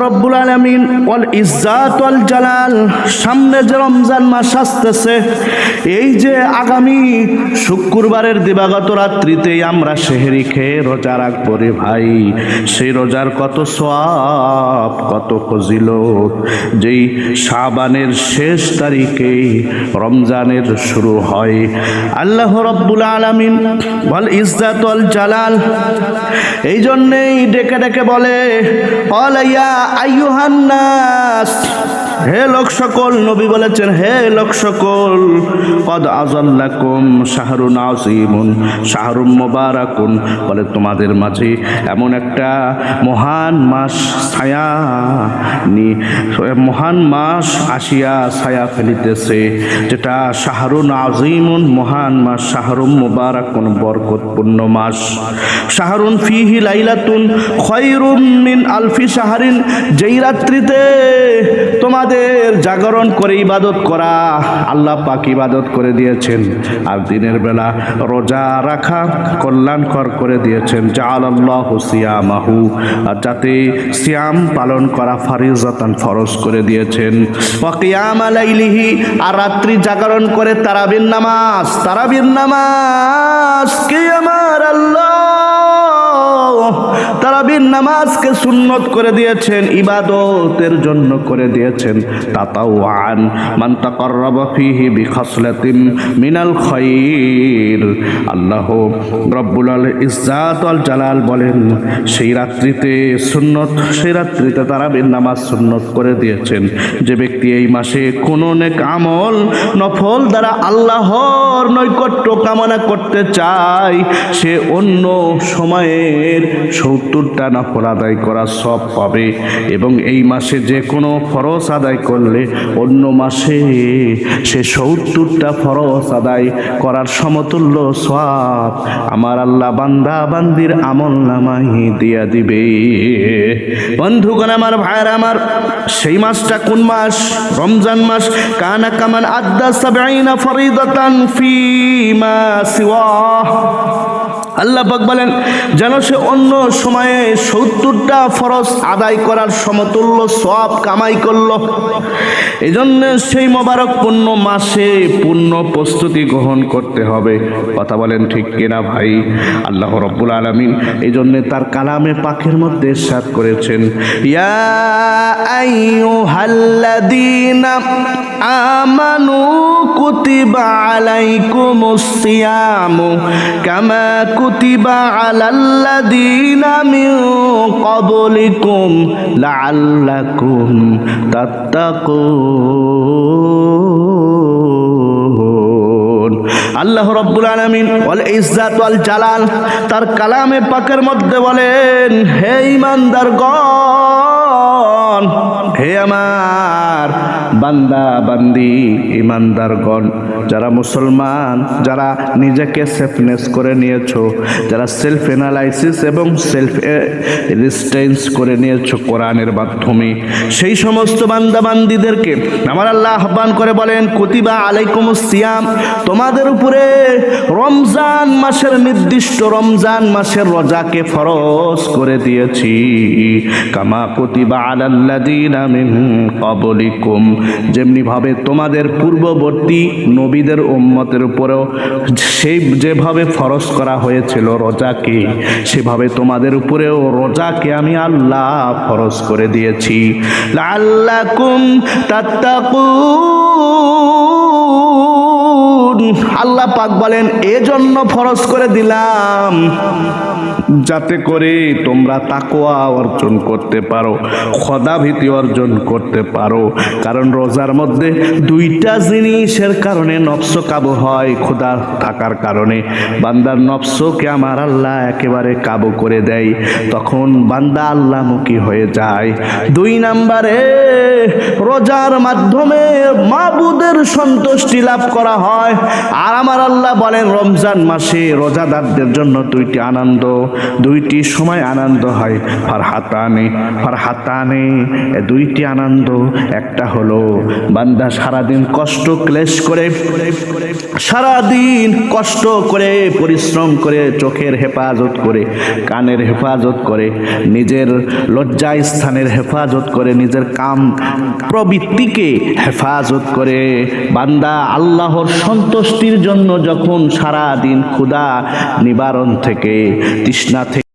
রব্বুল আলামিন ওয়াল ইজ্জাত ওয়াল জালাল, সামনে যে রমজান মাস আসতেছে, এই যে আগামী শুক্রবারের দিবাগত রাত্রিতেই আমরা সেহরি খেয়ে রোজা রাখবো রে ভাই। সেই রোজার কত সওয়াব, কত ফজিলত। যেই শাবানের শেষ তারিখে রমজানের শুরু হয়। আল্লাহ রব্বুল আলামিন ওয়াল ইজ্জাত ওয়াল জালাল এই জন্যেই ডেকে ডেকে বলে, আলাইয়া আইয়ুহান নাস, হে লোক সকল। নবী বলেছেন, হে লোক সকল, কদ আযাল্লাকুম শাহরুন আযীমুন শাহরুম মুবারাকুন, বলে তোমাদের মাঝে এমন একটা মহান মাস মহান মাস আসিয়া ছায়া ফেলিতেছে, যেটা শাহরুন আযীমুন, মহান মাস, শাহরুম মুবারাকুন, বরকতপূর্ণ মাস। শাহরুন ফিহি লাইলাতুন খায়রুম মিন আলফি শাহরিন, যেই রাত্রিতে তোমাদের জাগরণ করে ইবাদত করা আল্লাহ পাক ইবাদত করে দিয়েছেন, আর দিনের বেলা রোজা রাখা কল্যাণকর করে দিয়েছেন। জাআলাল্লাহু সিয়ামাহু, আর যাতে সিয়াম পালন করা ফারিজাতান, ফরজ করে দিয়েছেন। ওয়া কিয়ামা লাইলিহি, আর রাত্রি জাগরণ করে তারাবির নামাজ, তারাবির নামাজ কে আমার আল্লাহ তারাবির নামাজকে সুন্নত করে দিয়েছেন, ইবাদতের জন্য করে দিয়েছেন। তাতাওয়ান মান তাকাররাবা ফিহি বিখাসলাতিন মিনাল খায়র। আল্লাহ রব্বুল ইজ্জাত ওয়াল জালাল বলেন, সেই রাত্রিতে সুন্নত, সেই রাত্রিতে তারাবির নামাজ সুন্নত করে দিয়েছেন। যে ব্যক্তি এই মাসে কোনো নেক আমল নফল দ্বারা আল্লাহর নৈকট্য কামনা করতে চায়, সে অন্য সময়ের 70টা নফল আদায় করা সব পাবে। এবং এই মাসে যে কোনো ফরজ আদায় করলে অন্য মাসে সে 70টা ফরজ আদায় করার সমতুল্য সওয়াব আমার আল্লাহ বান্দা বান্দির আমল নামায় দিয়া দিবে। বন্ধুগণ আমার, ভাইরা আমার, সেই মাসটা কোন মাস? রমজান মাস। কানা কামান আদ্দা 70 ফরিদাতান ফিমা সিওয়া, আল্লাহ পাক বলেন যেন সে অন্য সময়ে 70টা ফরজ আদায় করার সমতুল্য সওয়াব কামাই করলো। এই জন্য সেই মোবারক পূর্ণ মাসে পূর্ণ প্রস্তুতি গ্রহণ করতে হবে। কথা বলেন ঠিক কিনা ভাই? আল্লাহ রব্বুল আলামিন এই জন্য তার কালামে পাকের মধ্যে ইরশাদ করেছেন, ইয়া আইয়ুহাল্লাযীনা আমানু কুতিবা আলাইকুমুস সিয়ামু কামা কুতিবা আলাল্লাযীনা মিন ক্বাবলিকুম লাআল্লাকুম তাত্তাকুন। আল্লাহ রব্বুল আলামিন ওয়াল ইজ্জাত ওয়াল জালাল তার কালামে পাকের মধ্যে বলেন, হে ঈমানদারগণ, হে আমার বান্দা বান্দি ঈমানদারগণ, যারা মুসলমান, যারা নিজেকে সেফনেস করে নিয়েছো, যারা সেলফ অ্যানালাইসিস এবং সেলফ রেজিস্ট্যান্স করে নিয়েছো কোরআনের মাধ্যমে, সেই সমস্ত বান্দা বান্দিদেরকে আমার আল্লাহ আহ্বান করে বলেন, কুতিবা আলাইকুমুস সিয়াম, তোমাদের উপরে রমজান মাসের নির্দিষ্ট রমজান মাসের রোজাকে ফরজ করে দিয়েছি। কামা কুতিবা আলাল্লাযীনা মিন ক্বাবলিকুম, যেমনি ভাবে তোমাদের পূর্ববর্তী নবীদের উম্মতের উপরেও সেই যেভাবে ফরজ করা হয়েছিল রোজাকে, সেভাবে তোমাদের উপরেও রোজাকে আমি আল্লাহ ফরজ করে দিয়েছি। লাআল্লাকুম তাত্তাকুন, আল্লাহ পাক বলেন এজন্য ফরজ করে দিলাম যাতে করে তোমরা তাকওয়া অর্জন করতে পারো, খোদাভীতি অর্জন করতে পারো। কারণ রোজার মধ্যে দুইটা জিনিসের কারণে নফস কাবু হয়। খোদা থাকার কারণে বান্দার নফসকে আমার আল্লাহ একেবারে কাবু করে দেয়, তখন বান্দা আল্লাহমুখী হয়ে যায়। 2 নম্বরে রোজার মাধ্যমে মাবুদের সন্তুষ্টি লাভ করা হয়। আর আমার আল্লাহ বলেন রমজান মাসে রোজাদারদের জন্য 2টি আনন্দ। দুইটি সময় আনন্দ হয়, ফারহাতানে ফারহাতানে, দুইটি আনন্দ। একটা হলো বান্দা সারাদিন কষ্ট ক্লেশ করে, সারাদিন কষ্ট করে পরিশ্রম করে, চোখের হেফাজত করে, কানের হেফাজত করে, নিজের লজ্জা স্থানের হেফাজত করে, নিজের কাম প্রবৃত্তিকে হেফাজত করে, বান্দা আল্লাহর সন্তুষ্টির জন্য যখন সারা দিন ক্ষুধা নিবারণ থেকে, তৃষ্ণা থেকে